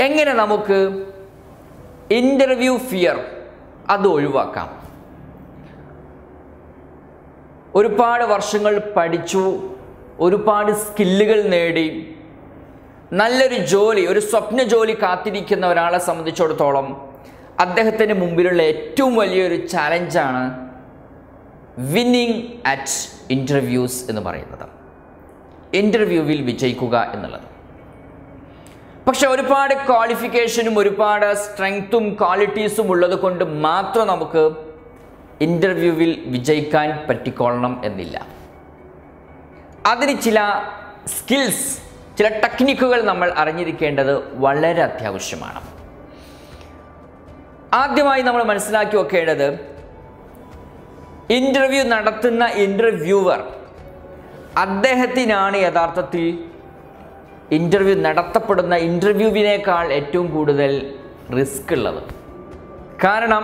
എങ്ങനെ നമുക്ക് interview fear അത് ഒഴിവാക്കാം? ഒരുപാട് വർഷങ്ങൾ പഠിച്ചു, ഒരുപാട് സ്കില്ലുകൾ നേടി, നല്ലൊരു ജോലി, ഒരു സ്വപ്ന ജോലി കാത്തിരിക്കുന്ന ഒരാളെ സംബന്ധിച്ചിടത്തോളം അദ്ദേഹത്തിന് മുമ്പിലുള്ള ഏറ്റവും വലിയൊരു ചാലഞ്ചാണ് വിന്നിങ് അറ്റ് ഇൻ്റർവ്യൂസ് എന്ന് പറയുന്നത്, ഇൻ്റർവ്യൂവിൽ വിജയിക്കുക എന്നുള്ളത്. പക്ഷെ ഒരുപാട് ക്വാളിഫിക്കേഷനും ഒരുപാട് സ്ട്രെങ്ത്തും ക്വാളിറ്റീസും ഉള്ളത് കൊണ്ട് മാത്രം നമുക്ക് ഇൻ്റർവ്യൂവിൽ വിജയിക്കാൻ പറ്റിക്കൊള്ളണം എന്നില്ല. അതിന് ചില സ്കിൽസ്, ചില ടെക്നിക്കുകൾ നമ്മൾ അറിഞ്ഞിരിക്കേണ്ടത് വളരെ അത്യാവശ്യമാണ്. ആദ്യമായി നമ്മൾ മനസ്സിലാക്കി വെക്കേണ്ടത്, ഇൻ്റർവ്യൂ നടത്തുന്ന ഇൻ്റർവ്യൂവർ അദ്ദേഹത്തിനാണ് യഥാർത്ഥത്തിൽ ഇൻ്റർവ്യൂ നടത്തപ്പെടുന്ന ഇൻ്റർവ്യൂവിനേക്കാൾ ഏറ്റവും കൂടുതൽ റിസ്ക് ഉള്ളത്. കാരണം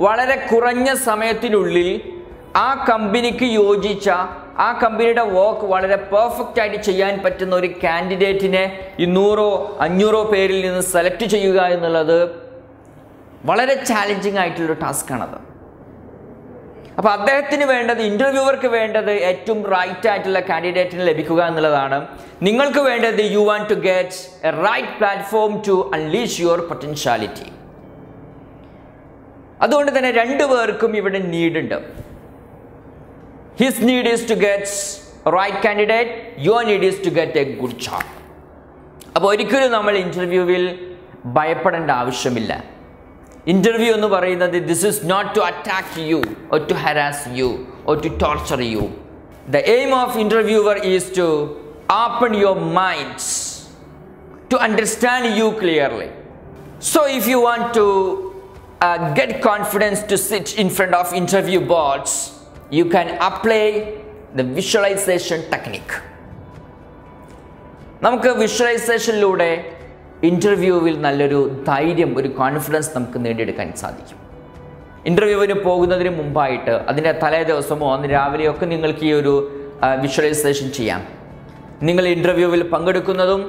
വളരെ കുറഞ്ഞ സമയത്തിനുള്ളിൽ ആ കമ്പനിക്ക് യോജിച്ച, ആ കമ്പനിയുടെ വർക്ക് വളരെ പെർഫെക്റ്റ് ആയിട്ട് ചെയ്യാൻ പറ്റുന്ന ഒരു കാൻഡിഡേറ്റിനെ 200-500 പേരിൽ നിന്ന് സെലക്ട് ചെയ്യുക എന്നുള്ളത് വളരെ ചാലഞ്ചിങ് ആയിട്ടുള്ളൊരു ടാസ്ക്കാണത്. അപ്പോൾ അദ്ദേഹത്തിന് വേണ്ടത്, ഇൻ്റർവ്യൂവർക്ക് വേണ്ടത് ഏറ്റവും റൈറ്റ് ആയിട്ടുള്ള കാൻഡിഡേറ്റിനെ ലഭിക്കുക എന്നുള്ളതാണ്. നിങ്ങൾക്ക് വേണ്ടത് you want to get a right platform to unleash your potentiality. അതുകൊണ്ട് തന്നെ രണ്ടു പേർക്കും ഇവിടെ നീഡുണ്ട്. His need is to get right candidate, your need is to get a good job. അപ്പോൾ ഒരിക്കലും നമ്മൾ ഇൻ്റർവ്യൂവിൽ ഭയപ്പെടേണ്ട ആവശ്യമില്ല. ഇൻ്റർവ്യൂ എന്ന് പറയുന്നത്, this is not to attack you or to harass you or to torture you. The aim of interviewer is to open your minds to understand you clearly. So if you want to get confidence to sit in front of interview boards, you can apply the visualization technique. നമുക്ക് വിഷ്വലൈസേഷനിലൂടെ ഇൻ്റർവ്യൂവിൽ നല്ലൊരു ധൈര്യം, ഒരു confidence നമുക്ക് നേടിയെടുക്കാൻ സാധിക്കും. ഇൻ്റർവ്യൂവിന് പോകുന്നതിന് മുമ്പായിട്ട്, അതിൻ്റെ തലേ ദിവസമോ അന്ന് രാവിലെയോ ഒക്കെ നിങ്ങൾക്ക് ഈ ഒരു വിഷ്വലൈസേഷൻ ചെയ്യാം. നിങ്ങൾ ഇൻ്റർവ്യൂവിൽ പങ്കെടുക്കുന്നതും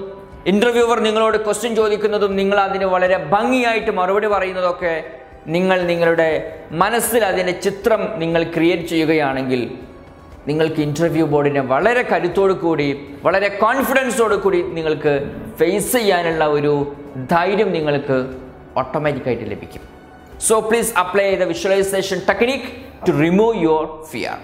ഇൻ്റർവ്യൂവർ നിങ്ങളോട് ക്വസ്റ്റ്യൻ ചോദിക്കുന്നതും നിങ്ങൾ അതിന് വളരെ ഭംഗിയായിട്ട് മറുപടി പറയുന്നതൊക്കെ നിങ്ങൾ നിങ്ങളുടെ മനസ്സിൽ അതിൻ്റെ ചിത്രം നിങ്ങൾ ക്രിയേറ്റ് ചെയ്യുകയാണെങ്കിൽ നിങ്ങൾക്ക് ഇൻ്റർവ്യൂ ബോർഡിനെ വളരെ കരുത്തോടു കൂടി, വളരെ കോൺഫിഡൻസോടു കൂടി നിങ്ങൾക്ക് ഫേസ് ചെയ്യാനുള്ള ഒരു ധൈര്യം നിങ്ങൾക്ക് ഓട്ടോമാറ്റിക്കായിട്ട് ലഭിക്കും. So please apply the visualisation technique to remove your fear.